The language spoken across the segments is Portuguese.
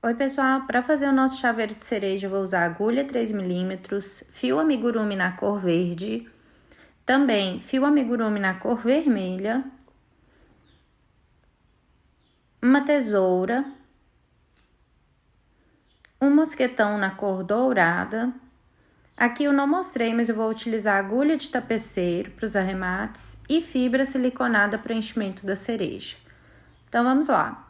Oi, pessoal, para fazer o nosso chaveiro de cereja, eu vou usar agulha 3 milímetros, fio amigurumi na cor verde, também fio amigurumi na cor vermelha, uma tesoura, um mosquetão na cor dourada. Aqui eu não mostrei, mas eu vou utilizar agulha de tapeceiro para os arremates e fibra siliconada para o enchimento da cereja. Então, vamos lá.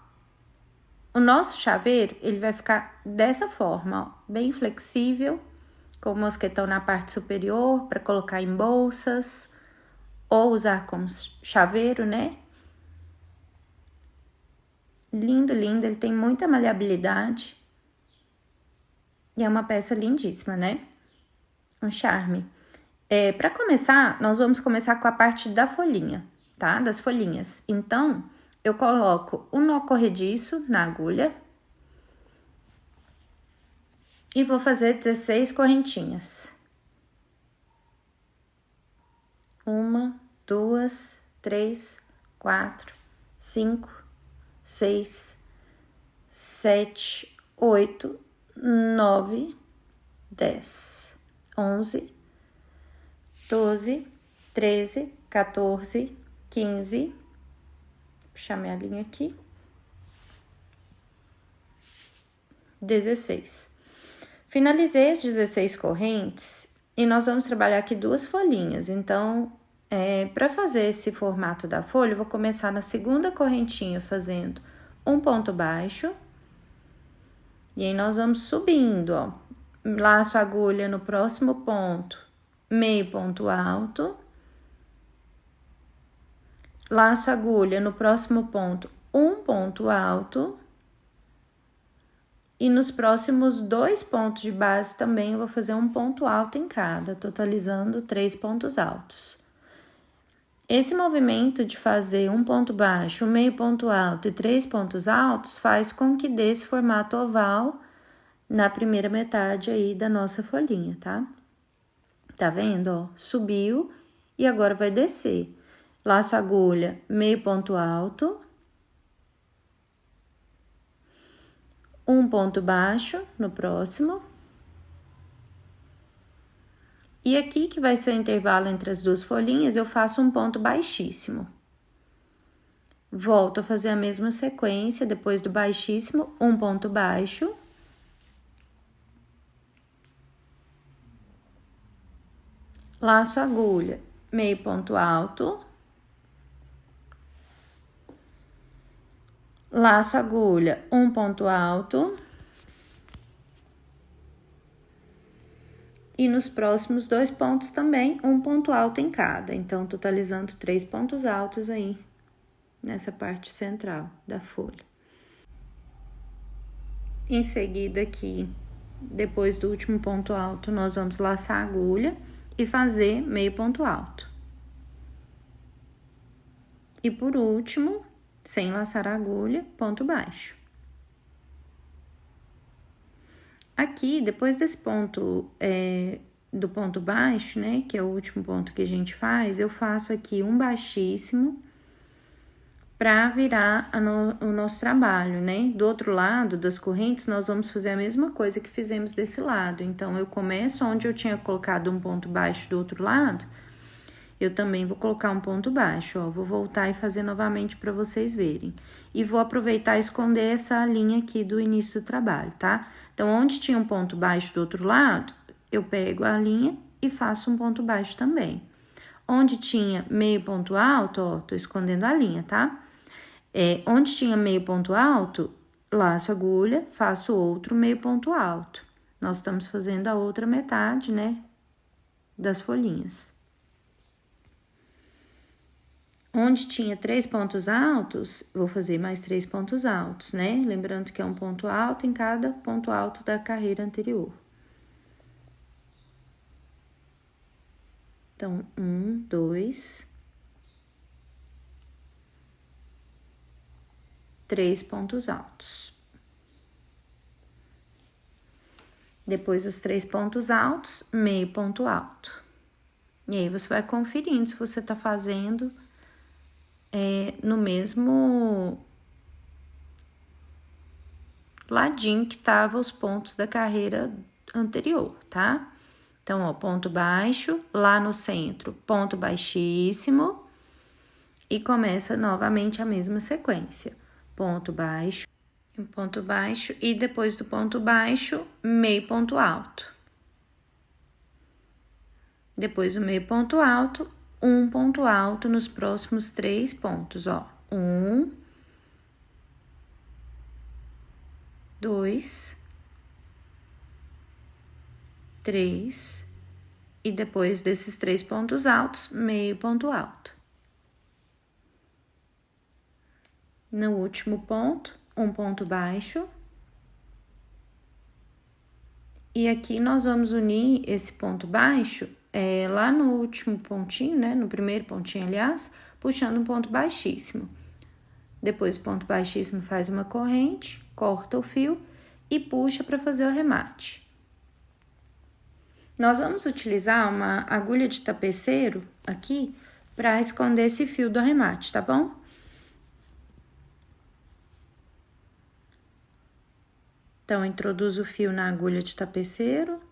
O nosso chaveiro, ele vai ficar dessa forma, ó, bem flexível, com o mosquetão na parte superior para colocar em bolsas ou usar como chaveiro, né? Lindo, lindo, ele tem muita maleabilidade e é uma peça lindíssima, né? Um charme. Para começar, nós vamos começar com a parte da folhinha, tá? Das folhinhas. Então, eu coloco um nó corrediço na agulha e vou fazer 16 correntinhas. 1, 2, 3, 4, 5, 6, 7, 8, 9, 10, 11, 12, 13, 14, 15. Vou puxar minha linha aqui. 16. Finalizei as 16 correntes e nós vamos trabalhar aqui 2 folhinhas. Então, para fazer esse formato da folha, eu vou começar na segunda correntinha fazendo um ponto baixo. E aí, nós vamos subindo, ó. Laço a agulha no próximo ponto, meio ponto alto. Laço a agulha no próximo ponto, um ponto alto. E nos próximos 2 pontos de base também eu vou fazer um ponto alto em cada, totalizando 3 pontos altos. Esse movimento de fazer um ponto baixo, um meio ponto alto e 3 pontos altos faz com que dê esse formato oval na primeira metade aí da nossa folhinha, tá? Tá vendo, ó? Subiu e agora vai descer. Laço a agulha, meio ponto alto. Um ponto baixo no próximo. E aqui, que vai ser o intervalo entre as 2 folhinhas, eu faço um ponto baixíssimo. Volto a fazer a mesma sequência, depois do baixíssimo, um ponto baixo. Laço a agulha, meio ponto alto. Laço a agulha, um ponto alto. E nos próximos 2 pontos também, um ponto alto em cada. Então, totalizando 3 pontos altos aí, nessa parte central da folha. Em seguida aqui, depois do último ponto alto, nós vamos laçar a agulha e fazer meio ponto alto. E por último, sem laçar a agulha, ponto baixo. Aqui, depois desse ponto, do ponto baixo, né, que é o último ponto que a gente faz, eu faço aqui um baixíssimo para virar o nosso trabalho, né? Do outro lado das correntes, nós vamos fazer a mesma coisa que fizemos desse lado. Então, eu começo onde eu tinha colocado um ponto baixo do outro lado, eu também vou colocar um ponto baixo, ó. Vou voltar e fazer novamente para vocês verem. E vou aproveitar e esconder essa linha aqui do início do trabalho, tá? Então, onde tinha um ponto baixo do outro lado, eu pego a linha e faço um ponto baixo também. Onde tinha meio ponto alto, ó, tô escondendo a linha, tá? Onde tinha meio ponto alto, laço a agulha, faço outro meio ponto alto. Nós estamos fazendo a outra metade, né, das folhinhas. Onde tinha 3 pontos altos, vou fazer mais 3 pontos altos, né? Lembrando que é um ponto alto em cada ponto alto da carreira anterior. Então, 1, 2, 3 pontos altos. Depois dos 3 pontos altos, meio ponto alto. E aí, você vai conferindo se você tá fazendo no mesmo ladinho que tava os pontos da carreira anterior, tá? Então, ó, ponto baixo, lá no centro, ponto baixíssimo, e começa novamente a mesma sequência. Ponto baixo, e depois do ponto baixo, meio ponto alto. Depois do meio ponto alto, um ponto alto nos próximos 3 pontos, ó. 1, 2, 3, e depois desses 3 pontos altos, meio ponto alto. No último ponto, um ponto baixo. E aqui nós vamos unir esse ponto baixo, lá no último pontinho, né? No primeiro pontinho, aliás, puxando um ponto baixíssimo. Depois o ponto baixíssimo faz uma corrente, corta o fio e puxa para fazer o remate. Nós vamos utilizar uma agulha de tapeceiro aqui para esconder esse fio do arremate, tá bom? Então, introduzo o fio na agulha de tapeceiro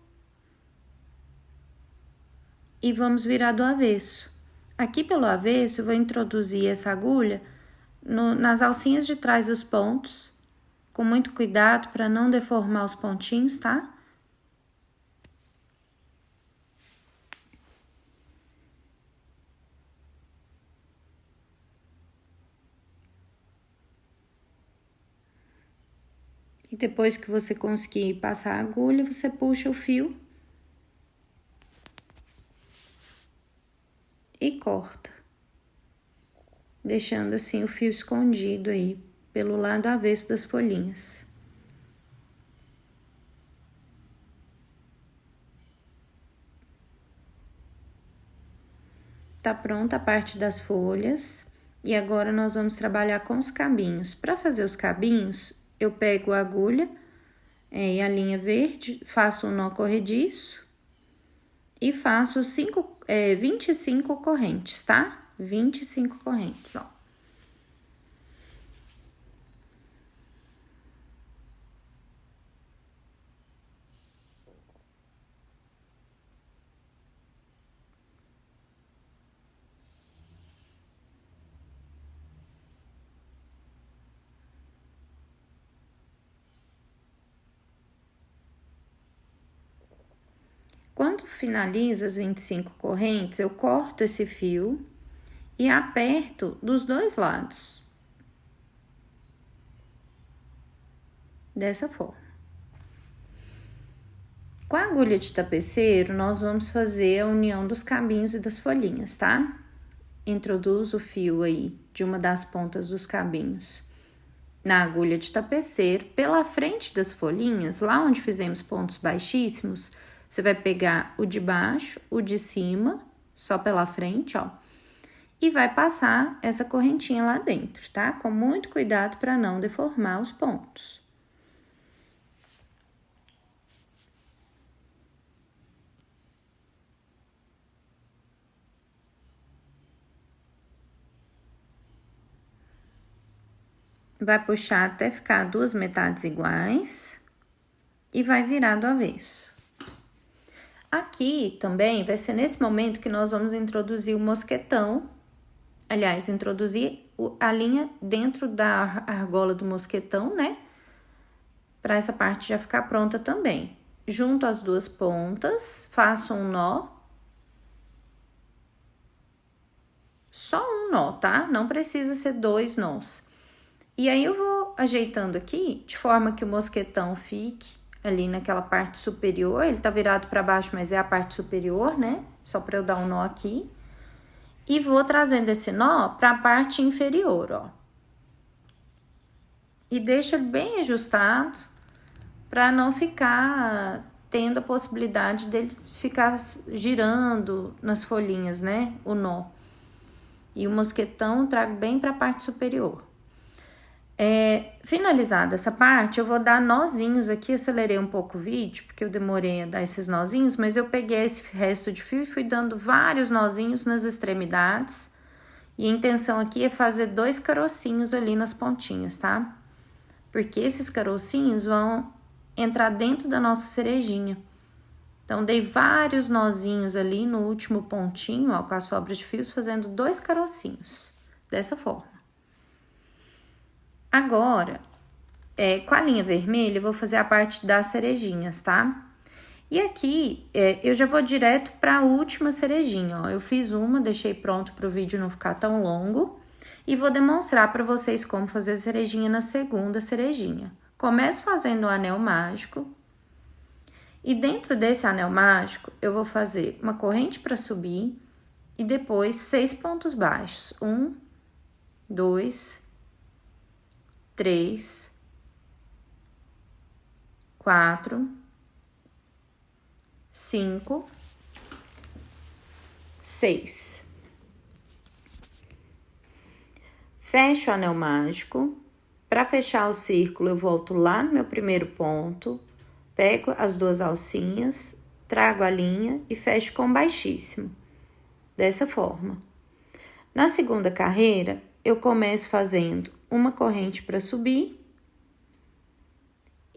e vamos virar do avesso. Aqui pelo avesso, eu vou introduzir essa agulha nas alcinhas de trás dos pontos, com muito cuidado para não deformar os pontinhos, tá? E depois que você conseguir passar a agulha, você puxa o fio e corta, deixando assim o fio escondido aí pelo lado avesso das folhinhas. Tá pronta a parte das folhas e agora nós vamos trabalhar com os cabinhos. Para fazer os cabinhos, eu pego a agulha e a linha verde, faço um nó corrediço e faço 25 correntes, tá? 25 correntes, ó. Quando finalizo as 25 correntes, eu corto esse fio e aperto dos dois lados. Dessa forma. Com a agulha de tapeceiro, nós vamos fazer a união dos cabinhos e das folhinhas, tá? Introduzo o fio aí de uma das pontas dos cabinhos na agulha de tapeceiro, pela frente das folhinhas, lá onde fizemos pontos baixíssimos, você vai pegar o de baixo, o de cima, só pela frente, ó, e vai passar essa correntinha lá dentro, tá? Com muito cuidado para não deformar os pontos. Vai puxar até ficar 2 metades iguais e vai virar do avesso. Aqui também vai ser nesse momento que nós vamos introduzir o mosquetão, aliás, introduzir a linha dentro da argola do mosquetão, né? Para essa parte já ficar pronta também. Junto as 2 pontas, faço um nó. Só um nó, tá? Não precisa ser 2 nós. E aí, eu vou ajeitando aqui, de forma que o mosquetão fique ali naquela parte superior. Ele tá virado para baixo, mas é a parte superior, né? Só para eu dar um nó aqui. E vou trazendo esse nó para a parte inferior, ó. E deixo ele bem ajustado, para não ficar tendo a possibilidade dele ficar girando nas folhinhas, né? O nó. E o mosquetão eu trago bem para a parte superior. Finalizada essa parte, eu vou dar nozinhos aqui. Acelerei um pouco o vídeo, porque eu demorei a dar esses nozinhos, mas eu peguei esse resto de fio e fui dando vários nozinhos nas extremidades. E a intenção aqui é fazer 2 carocinhos ali nas pontinhas, tá? porque esses carocinhos vão entrar dentro da nossa cerejinha. Então, dei vários nozinhos ali no último pontinho, ó, com a sobra de fios, fazendo 2 carocinhos, dessa forma. Agora, com a linha vermelha, eu vou fazer a parte das cerejinhas, tá? E aqui, eu já vou direto para a última cerejinha, ó. Eu fiz uma, deixei pronto para o vídeo não ficar tão longo. E vou demonstrar para vocês como fazer a cerejinha na segunda cerejinha. Começo fazendo o anel mágico. E dentro desse anel mágico, eu vou fazer uma corrente para subir e depois 6 pontos baixos. 1, 2, 3, 4, 5, 6. Fecho o anel mágico. Para fechar o círculo, eu volto lá no meu primeiro ponto, pego as 2 alcinhas, trago a linha e fecho com baixíssimo, dessa forma. Na segunda carreira, eu começo fazendo uma corrente para subir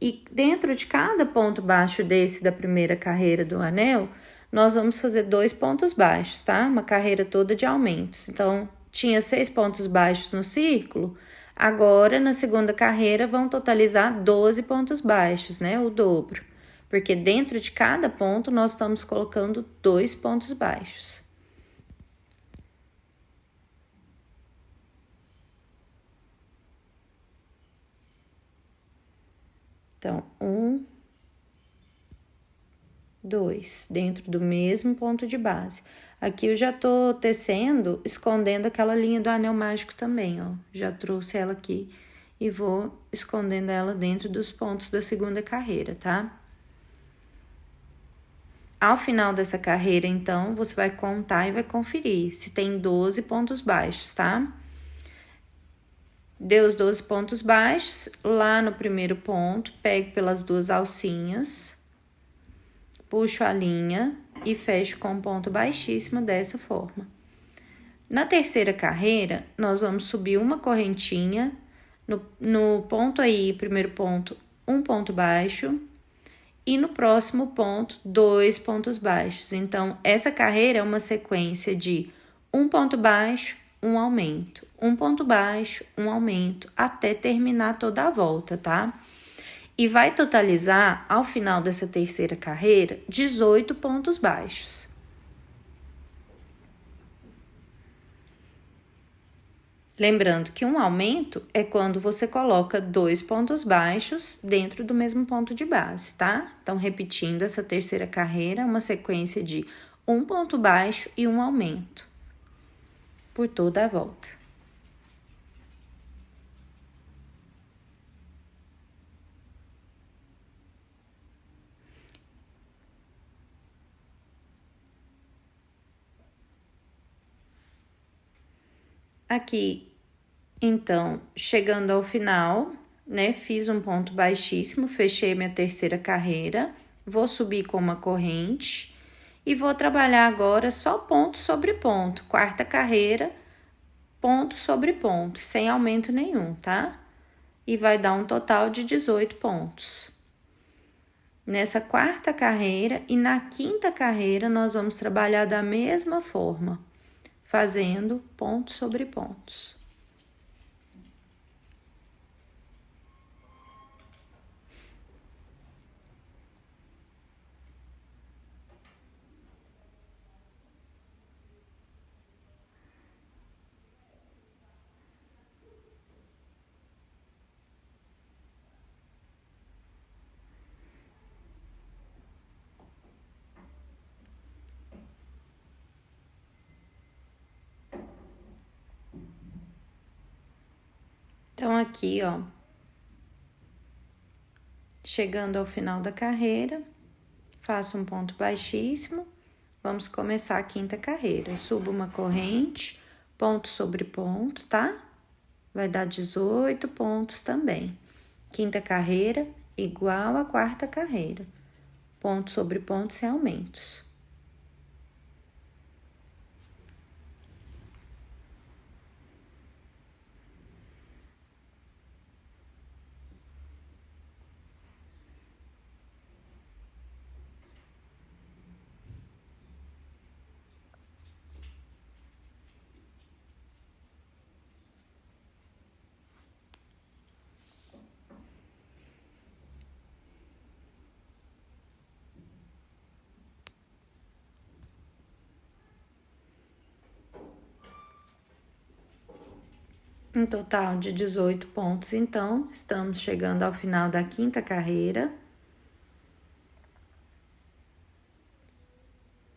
e dentro de cada ponto baixo desse da primeira carreira do anel, nós vamos fazer 2 pontos baixos, tá? Uma carreira toda de aumentos. Então, tinha 6 pontos baixos no círculo, agora na segunda carreira vão totalizar 12 pontos baixos, né? O dobro, porque dentro de cada ponto nós estamos colocando 2 pontos baixos. Então, 1, 2, dentro do mesmo ponto de base. Aqui eu já tô tecendo, escondendo aquela linha do anel mágico também, ó. Já trouxe ela aqui e vou escondendo ela dentro dos pontos da segunda carreira, tá? Ao final dessa carreira, então, você vai contar e vai conferir se tem 12 pontos baixos, tá? Deu os 12 pontos baixos, lá no primeiro ponto, pego pelas 2 alcinhas, puxo a linha e fecho com um ponto baixíssimo dessa forma. Na terceira carreira, nós vamos subir uma correntinha, no ponto aí, primeiro ponto, um ponto baixo, e no próximo ponto, 2 pontos baixos. Então, essa carreira é uma sequência de um ponto baixo, um aumento, um ponto baixo, um aumento, até terminar toda a volta, tá? E vai totalizar, ao final dessa terceira carreira, 18 pontos baixos. Lembrando que um aumento é quando você coloca 2 pontos baixos dentro do mesmo ponto de base, tá? Então, repetindo, essa terceira carreira é uma sequência de um ponto baixo e um aumento por toda a volta. Aqui, então, chegando ao final, né, fiz um ponto baixíssimo, fechei minha terceira carreira, vou subir com uma corrente e vou trabalhar agora só ponto sobre ponto, quarta carreira, ponto sobre ponto, sem aumento nenhum, tá? E vai dar um total de 18 pontos. Nessa quarta carreira e na quinta carreira, nós vamos trabalhar da mesma forma, fazendo pontos sobre pontos. Então, aqui, ó, chegando ao final da carreira, faço um ponto baixíssimo, vamos começar a quinta carreira. Subo uma corrente, ponto sobre ponto, tá? Vai dar 18 pontos também. Quinta carreira, igual à quarta carreira. Ponto sobre ponto sem aumentos. Um total de 18 pontos, então, estamos chegando ao final da quinta carreira.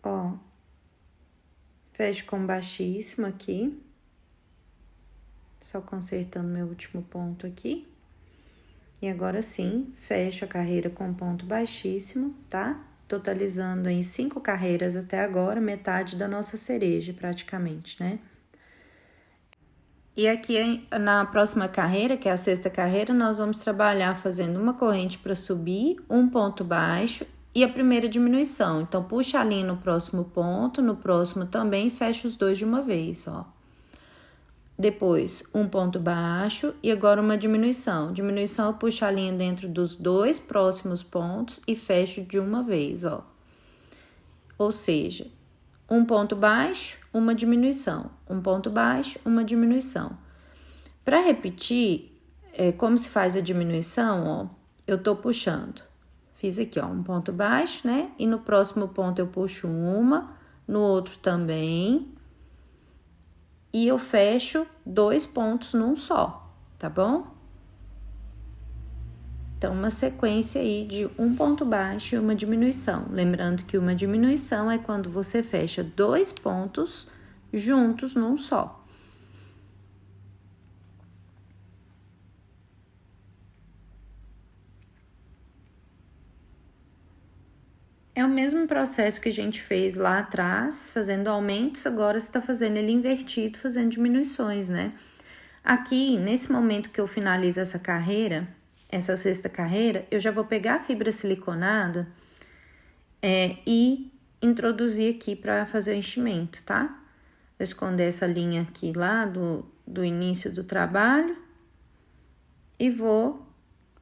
Ó, fecho com baixíssimo aqui. Só consertando meu último ponto aqui. E agora sim, fecho a carreira com ponto baixíssimo, tá? Totalizando em 5 carreiras até agora, metade da nossa cereja praticamente, né? E aqui na próxima carreira, que é a sexta carreira, nós vamos trabalhar fazendo uma corrente para subir, um ponto baixo e a primeira diminuição. Então, puxa a linha no próximo ponto, no próximo também, fecha os dois de uma vez, ó. Depois, um ponto baixo e agora uma diminuição. Diminuição, eu puxo a linha dentro dos dois próximos pontos e fecho de uma vez, ó. Ou seja, um ponto baixo, uma diminuição. Um ponto baixo, uma diminuição. Para repetir, como se faz a diminuição, ó, eu tô puxando. Fiz aqui, ó, um ponto baixo, né? E no próximo ponto eu puxo uma, no outro também. E eu fecho 2 pontos num só, tá bom? Então, uma sequência aí de um ponto baixo e uma diminuição. Lembrando que uma diminuição é quando você fecha 2 pontos juntos num só. É o mesmo processo que a gente fez lá atrás, fazendo aumentos, agora você está fazendo ele invertido, fazendo diminuições, né? Aqui, nesse momento que eu finalizo essa carreira, essa sexta carreira, eu já vou pegar a fibra siliconada e introduzir aqui para fazer o enchimento, tá? Vou esconder essa linha aqui lá do início do trabalho e vou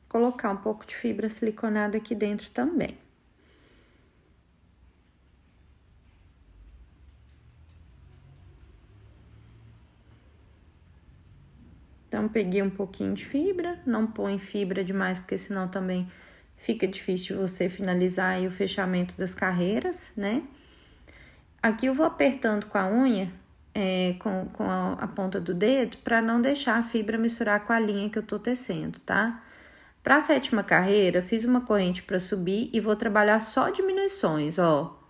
colocar um pouco de fibra siliconada aqui dentro também. Então, peguei um pouquinho de fibra, não põe fibra demais, porque senão também fica difícil de você finalizar aí o fechamento das carreiras, né? Aqui eu vou apertando com a unha, com a ponta do dedo, para não deixar a fibra misturar com a linha que eu tô tecendo, tá? Para a sétima carreira, fiz uma corrente para subir e vou trabalhar só diminuições, ó.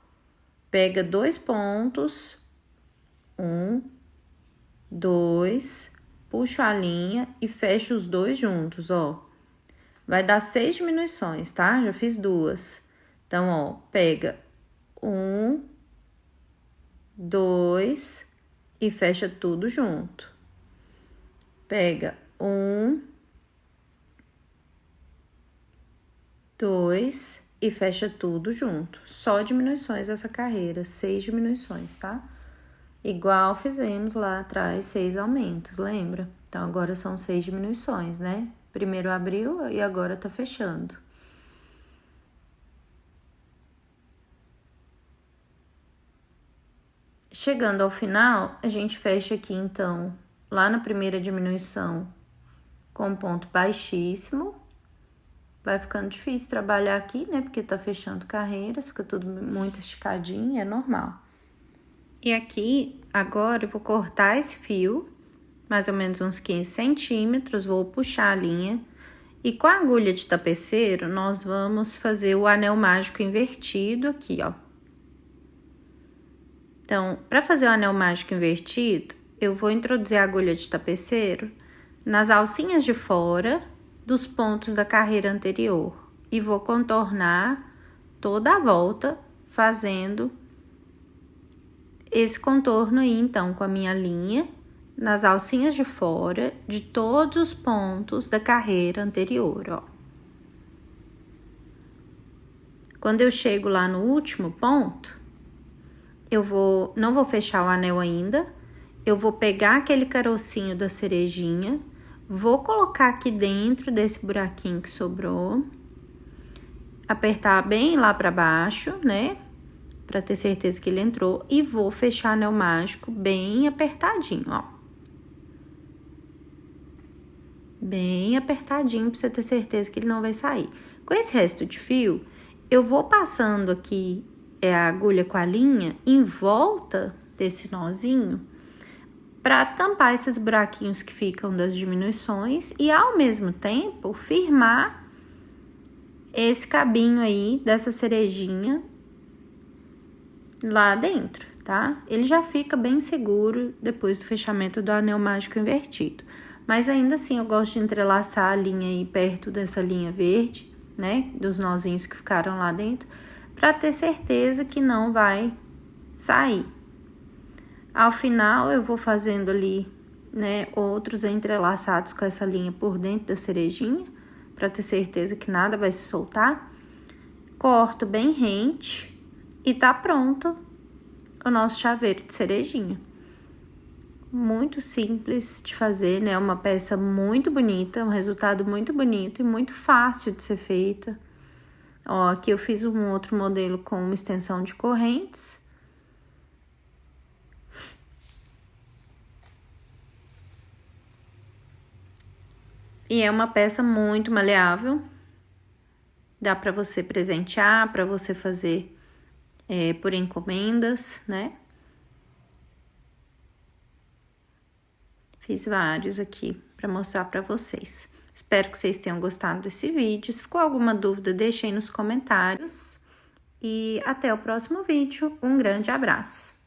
Pega 2 pontos, 1, 2... puxo a linha e fecho os dois juntos, ó. Vai dar 6 diminuições, tá? Já fiz 2. Então, ó, pega 1, 2 e fecha tudo junto. Pega 1, 2 e fecha tudo junto. Só diminuições essa carreira, 6 diminuições, tá? Igual fizemos lá atrás, 6 aumentos, lembra? Então, agora são 6 diminuições, né? Primeiro abriu e agora tá fechando. Chegando ao final, a gente fecha aqui, então, lá na primeira diminuição, com ponto baixíssimo. Vai ficando difícil trabalhar aqui, né? Porque tá fechando carreiras, fica tudo muito esticadinho, é normal. E aqui, agora, eu vou cortar esse fio, mais ou menos uns 15 centímetros, vou puxar a linha. E com a agulha de tapeceiro, nós vamos fazer o anel mágico invertido aqui, ó. Então, para fazer o anel mágico invertido, eu vou introduzir a agulha de tapeceiro nas alcinhas de fora dos pontos da carreira anterior. E vou contornar toda a volta, fazendo esse contorno aí, então, com a minha linha, nas alcinhas de fora de todos os pontos da carreira anterior, ó. Quando eu chego lá no último ponto, não vou fechar o anel ainda, eu vou pegar aquele carocinho da cerejinha, vou colocar aqui dentro desse buraquinho que sobrou, apertar bem lá para baixo, né? Para ter certeza que ele entrou, e vou fechar o anel mágico bem apertadinho, ó. Bem apertadinho, para você ter certeza que ele não vai sair. Com esse resto de fio, eu vou passando aqui, a agulha com a linha em volta desse nozinho, para tampar esses buraquinhos que ficam das diminuições e ao mesmo tempo firmar esse cabinho aí dessa cerejinha lá dentro, tá? Ele já fica bem seguro depois do fechamento do anel mágico invertido. Mas ainda assim eu gosto de entrelaçar a linha aí perto dessa linha verde, né? Dos nozinhos que ficaram lá dentro, para ter certeza que não vai sair. Ao final eu vou fazendo ali, né, outros entrelaçados com essa linha por dentro da cerejinha, para ter certeza que nada vai se soltar. Corto bem rente e tá pronto o nosso chaveiro de cerejinha. Muito simples de fazer, né? Uma peça muito bonita, um resultado muito bonito e muito fácil de ser feita. Ó, aqui eu fiz um outro modelo com uma extensão de correntes. E é uma peça muito maleável. Dá para você presentear, para você fazer por encomendas, né? Fiz vários aqui para mostrar para vocês. Espero que vocês tenham gostado desse vídeo. Se ficou alguma dúvida, deixe aí nos comentários. E até o próximo vídeo. Um grande abraço!